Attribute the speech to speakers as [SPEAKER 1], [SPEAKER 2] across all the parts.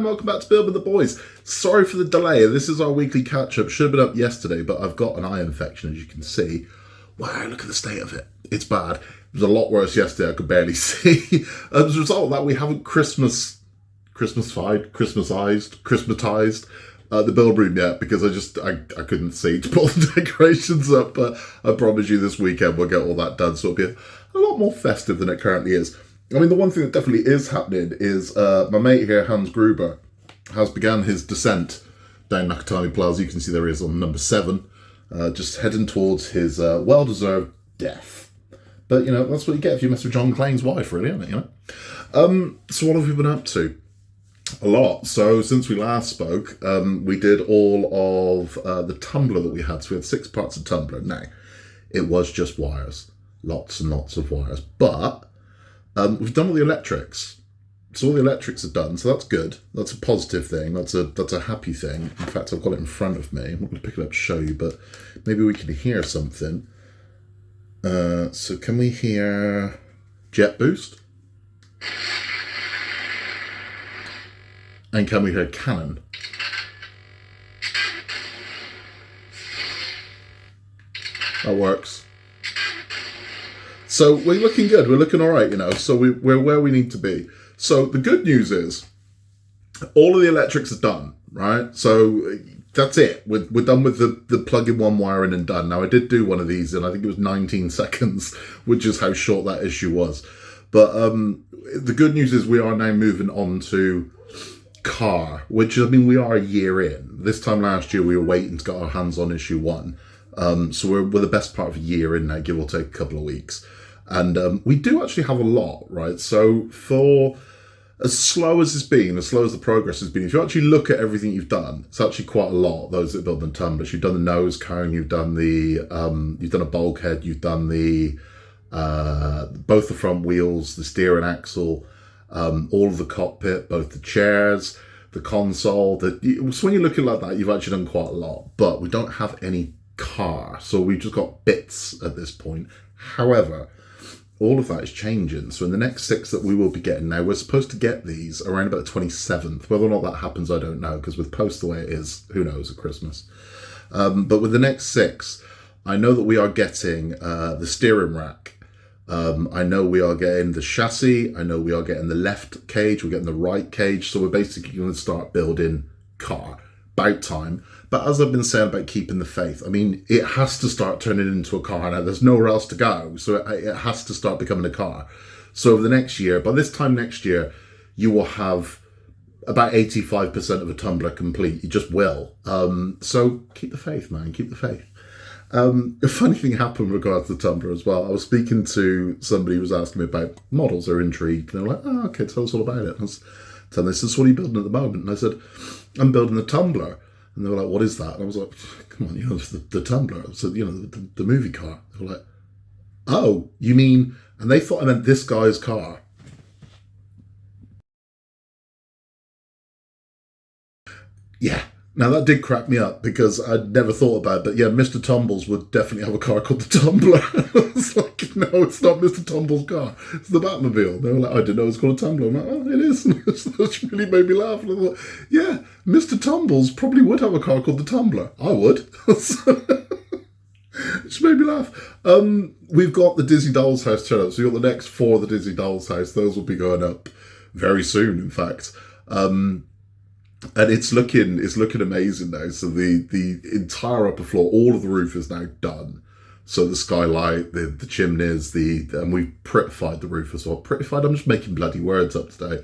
[SPEAKER 1] welcome back to Build with the Boys. Sorry for the delay. This is our weekly catch-up. Should have been up yesterday, but I've got an eye infection, as you can see. Wow, look at the state of it. It's bad. It was a lot worse yesterday. I could barely see. As a result of that, we haven't Christmasized the build room yet because I couldn't see to put the decorations up. But I promise you this weekend we'll get all that done. So it'll be a lot more festive than it currently is. I mean, the one thing that definitely is happening is my mate here, Hans Gruber, has begun his descent down Nakatani Plaza. You can see there he is on number 7, just heading towards his well-deserved death. But, you know, that's what you get if you mess with John Clayton's wife, really, isn't it, you know? So what have we been up to? A lot. So since we last spoke, we did all of the Tumbler that we had. So we had 6 parts of Tumbler. Now, it was just wires. Lots and lots of wires. But we've done all the electrics. So all the electrics are done, so that's good. That's a positive thing. That's a happy thing. In fact, I've got it in front of me. I'm not going to pick it up to show you, but maybe we can hear something. So can we hear jet boost? And can we hear cannon? That works. So we're looking good. We're looking all right, you know. So we're where we need to be. So the good news is all of the electrics are done, right? So that's it. We're done with the plug-in one wiring and done. Now, I did do one of these, and I think it was 19 seconds, which is how short that issue was. But the good news is we are now moving on to car, which, I mean, we are a year in. This time last year, we were waiting to get our hands on issue 1. So we're the best part of a year in now, give or take a couple of weeks. And we do actually have a lot, right? So for as slow as it's been, as slow as the progress has been, if you actually look at everything you've done, it's actually quite a lot. Those that build the tumblers, you've done the nose cone, you've done a bulkhead, you've done both the front wheels, the steering axle, all of the cockpit, both the chairs, the console. So when you're looking like that, you've actually done quite a lot. But we don't have any car, so we've just got bits at this point. However, all of that is changing. So in the next 6 that we will be getting now, we're supposed to get these around about the 27th. Whether or not that happens, I don't know, because with post the way it is, who knows at Christmas. But with the next 6, I know that we are getting the steering rack. I know we are getting the chassis. I know we are getting the left cage. We're getting the right cage. So we're basically going to start building car. About time. But as I've been saying about keeping the faith, I mean, it has to start turning into a car now. There's nowhere else to go. So it has to start becoming a car. So over the next year, by this time next year, you will have about 85% of a Tumbler complete. You just will. So keep the faith, man. Keep the faith. A funny thing happened with regards to the Tumbler as well. I was speaking to somebody who was asking me about models. They're intrigued. They're like, oh, okay, tell us all about it. I was telling them, they said, so what are you building at the moment? And I said, I'm building the Tumbler. And they were like, what is that? And I was like, come on, you know, it's the Tumbler. I said, you know, the movie car. They were like, oh, you mean... And they thought I meant this guy's car. Yeah. Now, that did crack me up because I'd never thought about it. But yeah, Mr. Tumbles would definitely have a car called the Tumbler. I was like, no, it's not Mr. Tumbles' car. It's the Batmobile. They were like, I didn't know it's called a Tumbler. I'm like, oh, it is. That really made me laugh. And I thought, yeah, Mr. Tumbles probably would have a car called the Tumbler. I would. It just made me laugh. We've got the Disney Doll's House turn up. So we've got the next 4 of the Disney Doll's House. Those will be going up very soon, in fact. And it's looking amazing now. So the entire upper floor, all of the roof is now done. So the skylight, the chimneys, and we've prettified the roof as well. Prettified, I'm just making bloody words up today.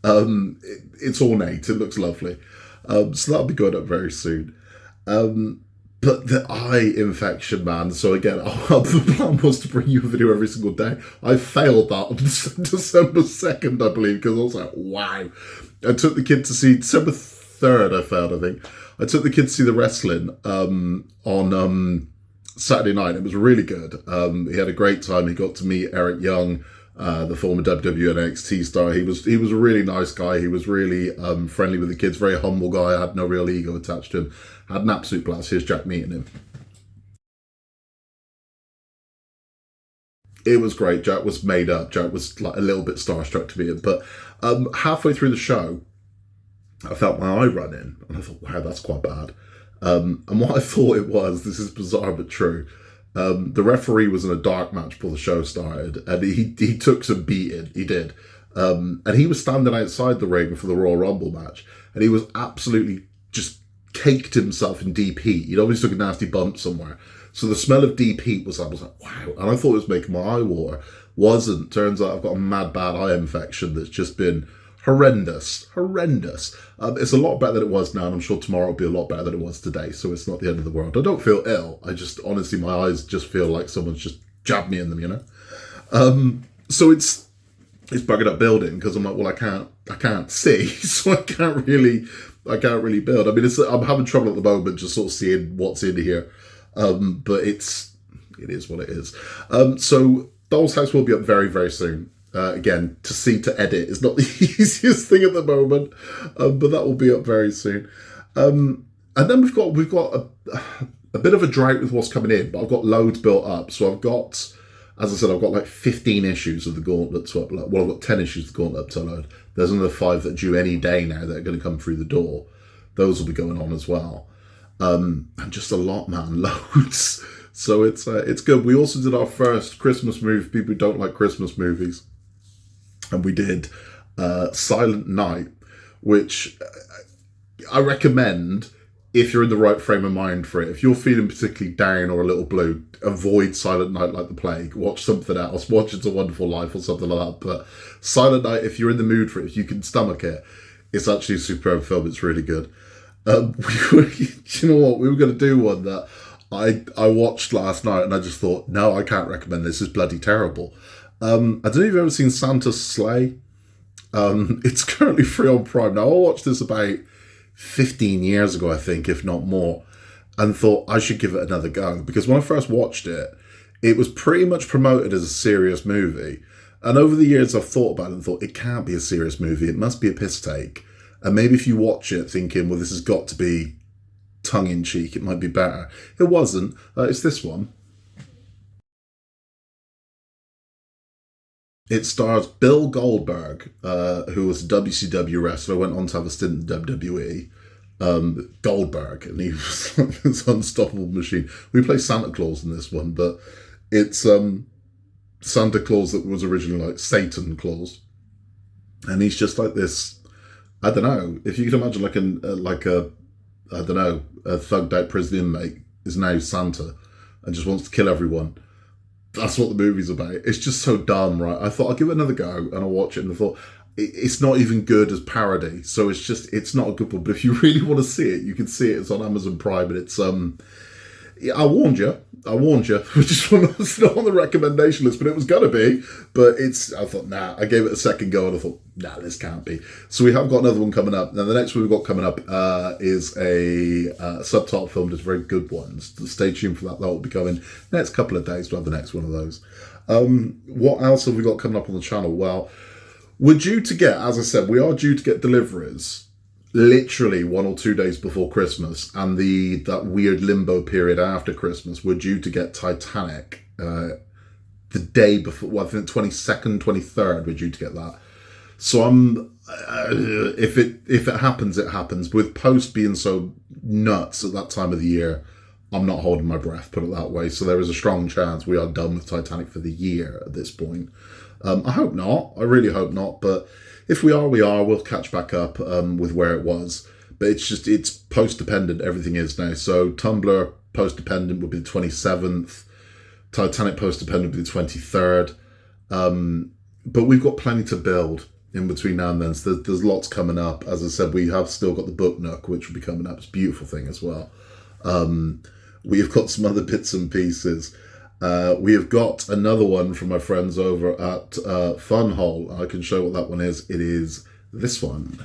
[SPEAKER 1] It's ornate, it looks lovely. So that'll be going up very soon. But the eye infection, man. So again, the plan was to bring you a video every single day. I failed that on December 2nd, I believe, because I was like, wow. I took the kid to see, December 3rd, I failed, I think. I took the kid to see the wrestling on Saturday night. It was really good. He had a great time. He got to meet Eric Young, the former WWE NXT star. He was a really nice guy. He was really friendly with the kids, very humble guy. Had no real ego attached to him. Had an absolute blast. Here's Jack meeting him. It was great. Jack was made up. Jack was like a little bit starstruck to me. But halfway through the show, I felt my eye run in, and I thought, wow, that's quite bad. And what I thought it was, this is bizarre but true, the referee was in a dark match before the show started, and he took some beating, he did. And he was standing outside the ring for the Royal Rumble match, and he was absolutely just caked himself in deep heat. He'd obviously took a nasty bump somewhere. So the smell of deep heat I was like, wow. And I thought it was making my eye water. Wasn't. Turns out I've got a mad bad eye infection that's just been horrendous. It's a lot better than it was now, and I'm sure tomorrow will be a lot better than it was today, so it's not the end of the world. I don't feel ill. I just, honestly, my eyes just feel like someone's just jabbed me in them, you know? So it's bugging up building, because I'm like, well, I can't see, so I can't really build. I mean, I'm having trouble at the moment just sort of seeing what's in here, but it is what it is. So Doll's House will be up very, very soon. Again, to edit is not the easiest thing at the moment, but that will be up very soon. And then we've got a bit of a drought with what's coming in, but I've got loads built up. So I've got, as I said, I've got like 15 issues of the Gauntlet to upload. Well, I've got 10 issues of the Gauntlet to upload. There's another 5 that are due any day now that are going to come through the door. Those will be going on as well. And just a lot, man, loads. So it's good. We also did our first Christmas movie. People who don't like Christmas movies. And we did Silent Night, which I recommend if you're in the right frame of mind for it. If you're feeling particularly down or a little blue, avoid Silent Night like the plague. Watch something else. Watch It's a Wonderful Life or something like that. But Silent Night, if you're in the mood for it, if you can stomach it, it's actually a superb film. It's really good. Do you know what? We were going to do one that I watched last night, and I just thought, no, I can't recommend this. It's bloody terrible. I don't know if you've ever seen Santa's Sleigh. It's currently free on Prime. Now, I watched this about 15 years ago, I think, if not more, and thought I should give it another go. Because when I first watched it, it was pretty much promoted as a serious movie. And over the years, I've thought about it and thought, it can't be a serious movie. It must be a piss take. And maybe if you watch it thinking, well, this has got to be tongue-in-cheek, it might be better. It wasn't. It's this one. It stars Bill Goldberg, who was a WCW wrestler, went on to have a stint in WWE. Goldberg, and he was this unstoppable machine. We play Santa Claus in this one, but it's Santa Claus that was originally like Satan Claus, and he's just like this. I don't know if you can imagine a thugged out prison inmate is now Santa and just wants to kill everyone. That's what the movie's about. It's just so dumb, right? I thought I'll give it another go, and I'll watch it, and I thought it's not even good as parody, so it's not a good one. But if you really want to see it, you can see it. It's on Amazon Prime, and it's I warned you. It's not on the recommendation list, but it was gonna be. But I thought, nah. I gave it a second go, and I thought, nah, this can't be. So we have got another one coming up. Now the next one we've got coming up is a subtitle film. Just very good ones. Stay tuned for that. That will be coming next couple of days. We'll have the next one of those. What else have we got coming up on the channel? Well, we're due to get, as I said, we are due to get deliveries literally 1 or 2 days before Christmas, and that weird limbo period after Christmas. We're due to get Titanic the day before. Well, I think 22nd, 23rd. We're due to get that. So if it happens, it happens. With post being so nuts at that time of the year, I'm not holding my breath. Put it that way. So there is a strong chance we are done with Titanic for the year at this point. I hope not. I really hope not. But if we are, we are. We'll catch back up with where it was. But it's post-dependent. Everything is now. So Tumbler post-dependent would be the 27th. Titanic post-dependent would be the 23rd. But we've got plenty to build in between now and then. So there's lots coming up. As I said, we have still got the Book Nook, which will be coming up. It's a beautiful thing as well. We've got some other bits and pieces. We have got another one from my friends over at Fun Hole. I can show what that one is. It is this one.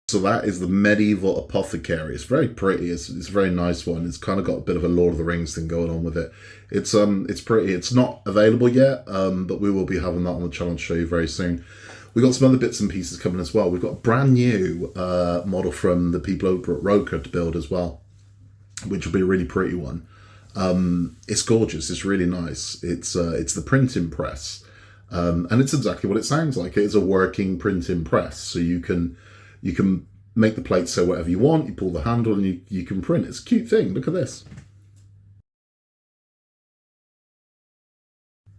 [SPEAKER 1] So that is the Medieval Apothecary. It's very pretty. It's a very nice one. It's kind of got a bit of a Lord of the Rings thing going on with it. It's pretty. It's not available yet, but we will be having that on the channel to show you very soon. We've got some other bits and pieces coming as well. We've got a brand new model from the people over at Rokr to build as well, which will be a really pretty one. It's gorgeous. It's really nice. It's the printing press. And it's exactly what it sounds like. It is a working printing press. So you can make the plate say whatever you want, you pull the handle and you can print. It's a cute thing. Look at this.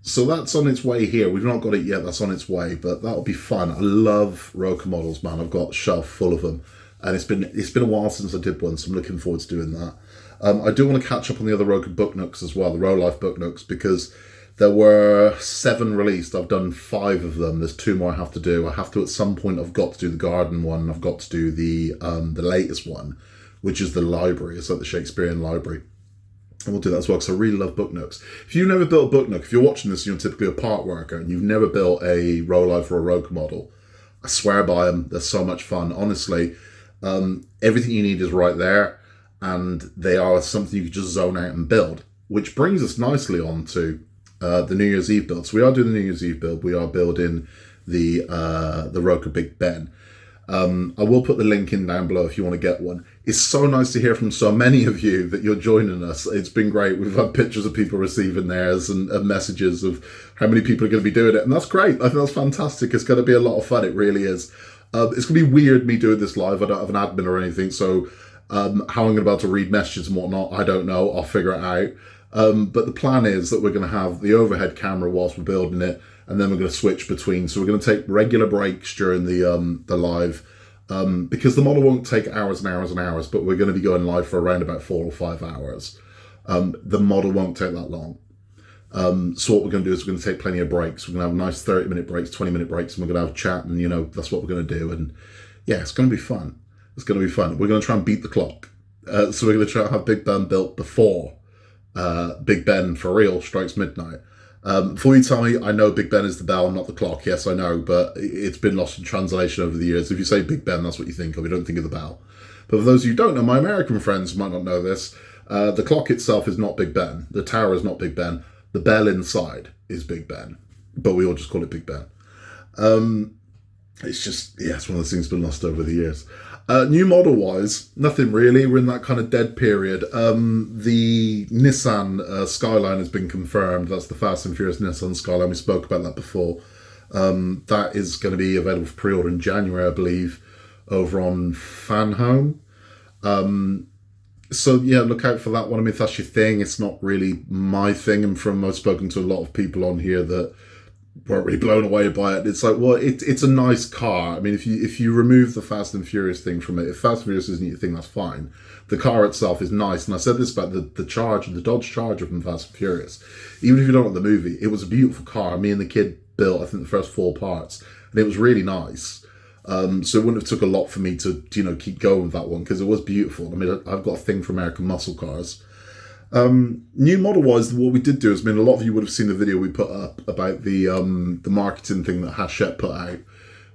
[SPEAKER 1] So that's on its way here. We've not got it yet. That's on its way, but that'll be fun. I love Rokr models, man. I've got a shelf full of them, and it's been a while since I did one, so I'm looking forward to doing that. I do want to catch up on the other Rokr book nooks as well, the Row Life book nooks, because there were 7 released. I've done 5 of them. There's 2 more I have to do. I have to, at some point, I've got to do the garden one. I've got to do the latest one, which is the library. It's like the Shakespearean library. And we'll do that as well, because I really love book nooks. If you've never built a book nook, if you're watching this and you're typically a part worker and you've never built a Row Life or a Rokr model, I swear by them. They're so much fun. Honestly, everything you need is right there, and they are something you can just zone out and build, which brings us nicely on to the New Year's Eve build. So we are doing the New Year's Eve build. We are building the Rokr Big Ben. I will put the link in down below if you want to get one. It's so nice to hear from so many of you that you're joining us. It's been great. We've had pictures of people receiving theirs and messages of how many people are going to be doing it. And that's great. I think that's fantastic. It's going to be a lot of fun. It really is. It's going to be weird me doing this live. I don't have an admin or anything. So how I'm going to be able to read messages and whatnot, I don't know. I'll figure it out. But the plan is that we're going to have the overhead camera whilst we're building it, and then we're going to switch between. So we're going to take regular breaks during the live, because the model won't take hours and hours and hours, but we're going to be going live for around about 4 or 5 hours. The model won't take that long. So what we're going to do is we're going to take plenty of breaks. We're going to have nice 30-minute breaks, 20-minute breaks, and we're going to have a chat, and that's what we're going to do. And yeah, it's going to be fun. It's going to be fun. We're going to try and beat the clock. So we're going to try and have Big Ben built before Big Ben for real strikes midnight. Before you tell me, I know Big Ben is the bell, not the clock. Yes, I know, but it's been lost in translation over the years. If you say Big Ben, that's what you think of. You don't think of the bell. But for those of you who don't know, my American friends might not know this. The clock itself is not Big Ben. The tower is not Big Ben. The bell inside is Big Ben. But we all just call it Big Ben. It's just, yeah, it's one of those things that's been lost over the years. New model-wise, nothing really. We're in that kind of dead period. The Nissan Skyline has been confirmed. That's the Fast and Furious Nissan Skyline. We spoke about that before. That is going to be available for pre-order in January, I believe, over on Fanhome. So, yeah, look out for that one. I mean, if that's your thing, it's not really my thing. And I've spoken to a lot of people on here that weren't really blown away by it. It's like, well, it's a nice car. I mean, if you remove the Fast and Furious thing from it, if Fast and Furious isn't your thing, that's fine. The car itself is nice. And I said this about the Dodge Charger from Fast and Furious. Even if you don't like the movie, it was a beautiful car. Me and the kid built, I think, the first 4 parts, and it was really nice. So it wouldn't have took a lot for me to, keep going with that one, because it was beautiful. I mean, I've got a thing for American muscle cars. New model wise, what we did do is, a lot of you would have seen the video we put up about the marketing thing that Hachette put out,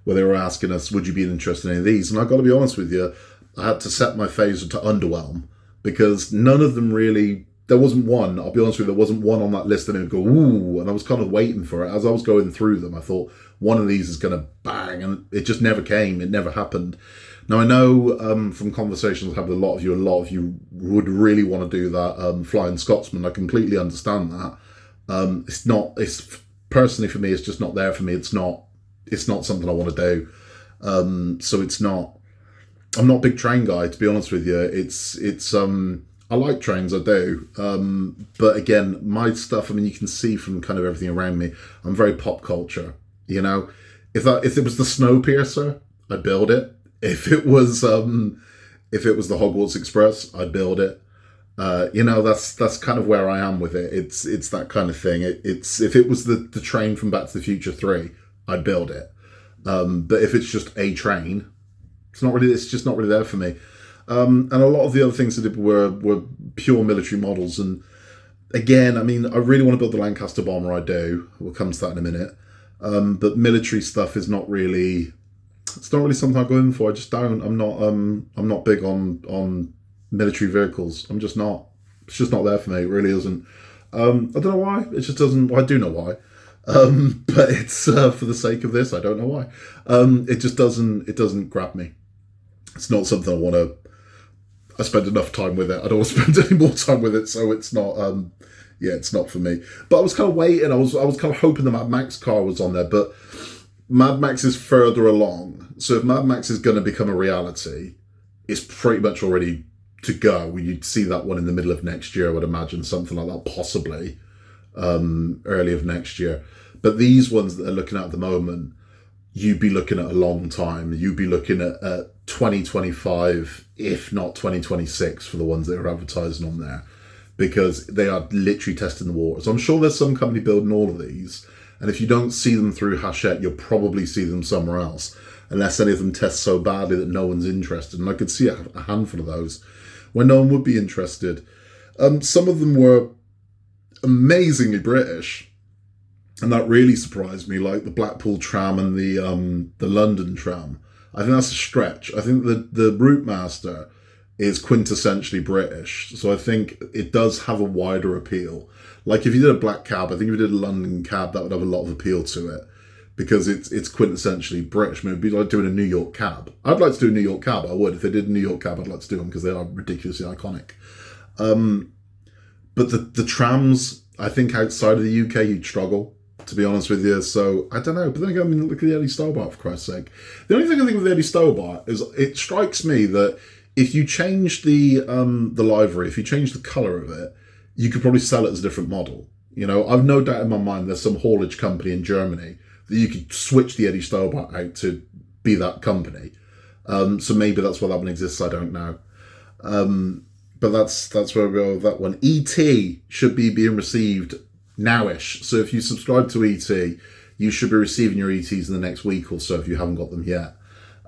[SPEAKER 1] where they were asking us, would you be interested in any of these? And I've got to be honest with you, I had to set my face to underwhelm, because none of them really, there wasn't one, I'll be honest with you, there wasn't one on that list that would go, ooh, and I was kind of waiting for it. As I was going through them, I thought, one of these is going to bang, and it just never came, it never happened. Now, I know from conversations I've had with a lot of you would really want to do that Flying Scotsman. I completely understand that. It's personally for me, it's just not there for me. It's not something I want to do. So it's not, I'm not a big train guy, to be honest with you. I like trains, I do. But again, my stuff, you can see from kind of everything around me, I'm very pop culture, If it was the Snowpiercer, I'd build it. If it was the Hogwarts Express, I'd build it. That's kind of where I am with it. It's that kind of thing. It's if it was the train from Back to the Future 3, I'd build it. But if it's just a train, it's just not really there for me. And a lot of the other things I did were pure military models. And again, I really want to build the Lancaster bomber. I do. We'll come to that in a minute. But military stuff is not really. It's not really something I go in for. I just don't. I'm not big on military vehicles. I'm just not. It's just not there for me. It really isn't. I don't know why. It just doesn't. Well, I do know why. But it's for the sake of this. I don't know why. It just doesn't. It doesn't grab me. It's not something I want to. I spend enough time with it. I don't want to spend any more time with it. So it's not. Yeah, it's not for me. But I was kind of waiting. I was kind of hoping the Mad Max car was on there, but Mad Max is further along. So if Mad Max is going to become a reality, it's pretty much already to go. You'd see that one in the middle of next year, I would imagine, something like that, possibly early of next year. But these ones that they're looking at the moment, you'd be looking at a long time. You'd be looking at 2025, if not 2026, for the ones that are advertising on there, because they are literally testing the waters. I'm sure there's some company building all of these, and if you don't see them through Hachette, you'll probably see them somewhere else, unless any of them test so badly that no one's interested. And I could see a handful of those where no one would be interested. Some of them were amazingly British, and that really surprised me, like the Blackpool tram and the London tram. I think that's a stretch. I think the Route Master is quintessentially British, so I think it does have a wider appeal. Like if you did a black cab, I think if you did a London cab, that would have a lot of appeal to it, because it's quintessentially British. I mean, it'd be like doing a New York cab. I'd like to do a New York cab. I would. If they did a New York cab, I'd like to do them because they are ridiculously iconic. But the trams, I think outside of the UK, you'd struggle, to be honest with you. So I don't know. But then again, I mean, look at the Eddie Stobart, for Christ's sake. The only thing I think with Eddie Stobart is it strikes me that if you change the livery, if you change the colour of it, you could probably sell it as a different model. You know, I've no doubt in my mind there's some haulage company in Germany that you could switch the Eddie Stobart out to be that company. So maybe that's why that one exists. I don't know. But that's where we go with that one. ET should be being received nowish. So if you subscribe to ET, you should be receiving your ETs in the next week or so if you haven't got them yet.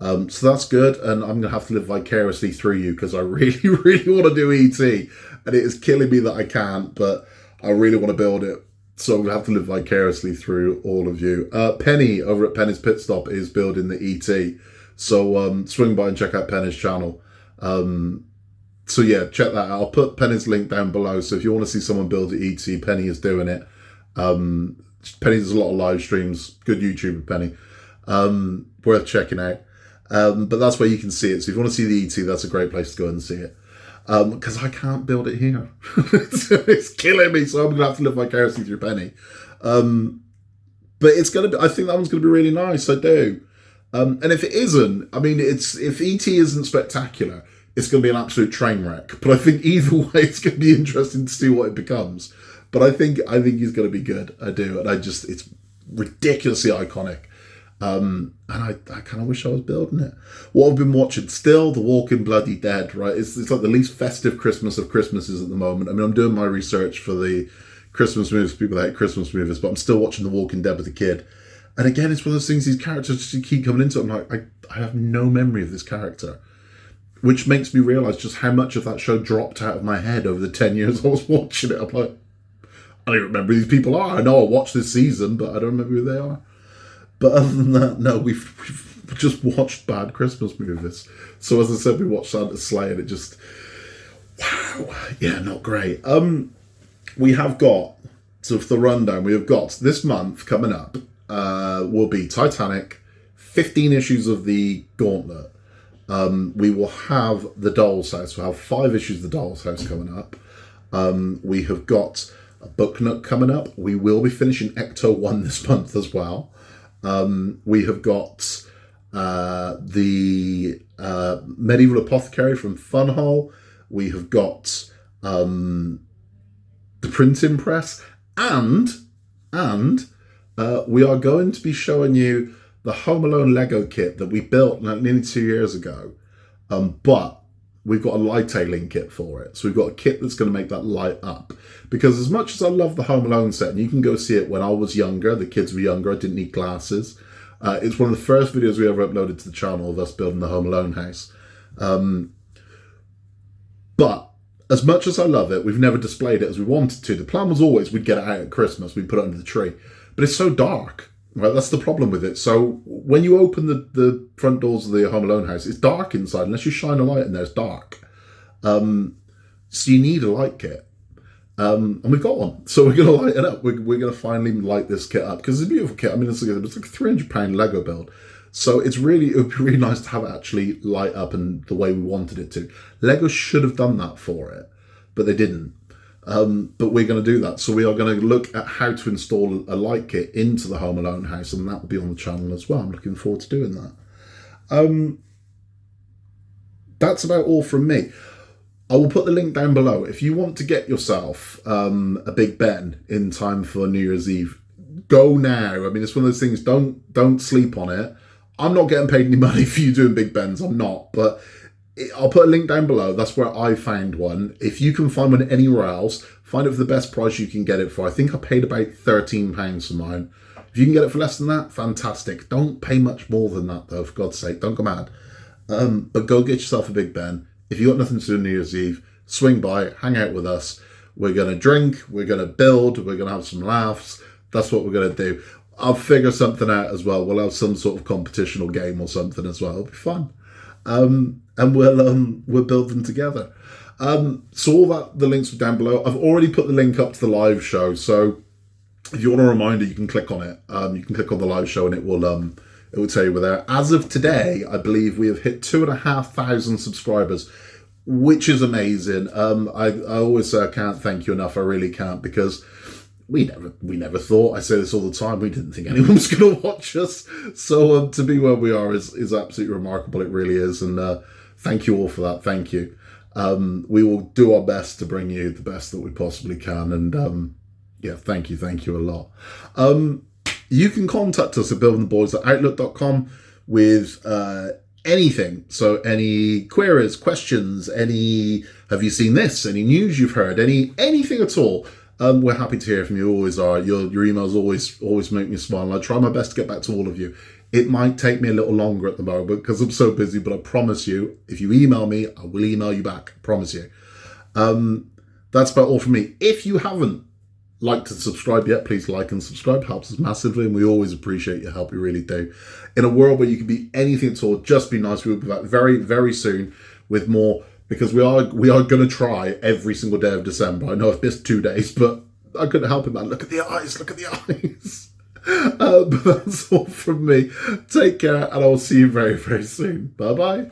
[SPEAKER 1] So that's good, and I'm going to have to live vicariously through you because I really, really want to do ET, and it is killing me that I can't, but I really want to build it, so I'm going to have to live vicariously through all of you. Penny over at Penny's Pit Stop is building the ET, so swing by and check out Penny's channel. So yeah, check that out. I'll put Penny's link down below, so if you want to see someone build the ET, Penny is doing it. Penny does a lot of live streams, good YouTuber Penny, worth checking out. But that's where you can see it. So if you want to see the ET, that's a great place to go and see it. Because I can't build it here. It's killing me, so I'm going to have to live vicariously through Penny. But it's going to be, I think that one's going to be really nice, I do. And if it isn't, I mean, if ET isn't spectacular, it's going to be an absolute train wreck. But I think either way, it's going to be interesting to see what it becomes. But I think he's going to be good. I do. And it's ridiculously iconic. And I kind of wish I was building it. What I've been watching, still The Walking Bloody Dead, right? It's like the least festive Christmas of Christmases at the moment. I mean, I'm doing my research for the Christmas movies, people that hate Christmas movies, but I'm still watching The Walking Dead with a kid. And again, it's one of those things, these characters just keep coming into it. I'm like, I have no memory of this character, which makes me realise just how much of that show dropped out of my head over the 10 years I was watching it. I'm like, I don't remember who these people are. I know I watched this season, but I don't remember who they are. But other than that, no, we've just watched bad Christmas movies. So as I said, we watched Santa's Sleigh and it just, wow, yeah, not great. We have got, so for the rundown, we have got this month coming up, will be Titanic, 15 issues of the Gauntlet. We will have The Doll's House. We'll have 5 issues of The Doll's House coming up. We have got a Book Nook coming up. We will be finishing Ecto 1 this month as well. We have got the Medieval Apothecary from Funhole. We have got the Printing Press, and we are going to be showing you the Home Alone Lego kit that we built nearly 2 years ago, but we've got a lightailing kit for it. So we've got a kit that's going to make that light up. Because as much as I love the Home Alone set, and you can go see it when I was younger, the kids were younger, I didn't need glasses. It's one of the first videos we ever uploaded to the channel of us building the Home Alone house. But as much as I love it, we've never displayed it as we wanted to. The plan was always we'd get it out at Christmas, we'd put it under the tree. But it's so dark. Right, that's the problem with it. So when you open the front doors of the Home Alone house, it's dark inside. Unless you shine a light in there, it's dark. So you need a light kit. And we've got one. So we're going to light it up. We're going to finally light this kit up because it's a beautiful kit. I mean, it's like a £300 Lego build. So it would be really nice to have it actually light up in the way we wanted it to. Lego should have done that for it, but they didn't. But we're going to do that. So we are going to look at how to install a light kit into the Home Alone house, and that will be on the channel as well. I'm looking forward to doing that. That's about all from me. I will put the link down below. If you want to get yourself a Big Ben in time for New Year's Eve, go now. I mean, it's one of those things, don't sleep on it. I'm not getting paid any money for you doing Big Bens, I'm not, but I'll put a link down below. That's where I found one. If you can find one anywhere else, find it for the best price you can get it for. I think I paid about £13 for mine. If you can get it for less than that, fantastic. Don't pay much more than that though, for God's sake, don't go mad. But go get yourself a Big Ben. If you got nothing to do on New Year's Eve, swing by, hang out with us. We're going to drink, we're going to build, we're going to have some laughs. That's what we're going to do. I'll figure something out as well. We'll have some sort of competition or game or something as well. It'll be fun. And we'll build them together. So all that, the links are down below. I've already put the link up to the live show. So if you want a reminder, you can click on it. You can click on the live show and it will tell you we're there. As of today, I believe we have hit 2,500 subscribers, which is amazing. I always say I can't thank you enough. I really can't, because we never thought, I say this all the time, we didn't think anyone was going to watch us. So to be where we are is absolutely remarkable. It really is. And thank you all for that. Thank you. We will do our best to bring you the best that we possibly can. And yeah, thank you a lot. You can contact us at buildingtheboys@outlook.com with anything. So any queries, questions, any, have you seen this, any news you've heard, anything at all. We're happy to hear from you, always are. Your emails always make me smile. And I try my best to get back to all of you. It might take me a little longer at the moment because I'm so busy, but I promise you, if you email me, I will email you back. I promise you. That's about all from me. If you haven't liked and subscribed yet, please like and subscribe. It helps us massively, and we always appreciate your help. We really do. In a world where you can be anything at all, just be nice. We'll be back very, very soon with more, because we are going to try every single day of December. I know I've missed 2 days, but I couldn't help it, man. Look at the eyes. Look at the eyes. But that's all from me. Take care, and I will see you very, very soon. Bye-bye.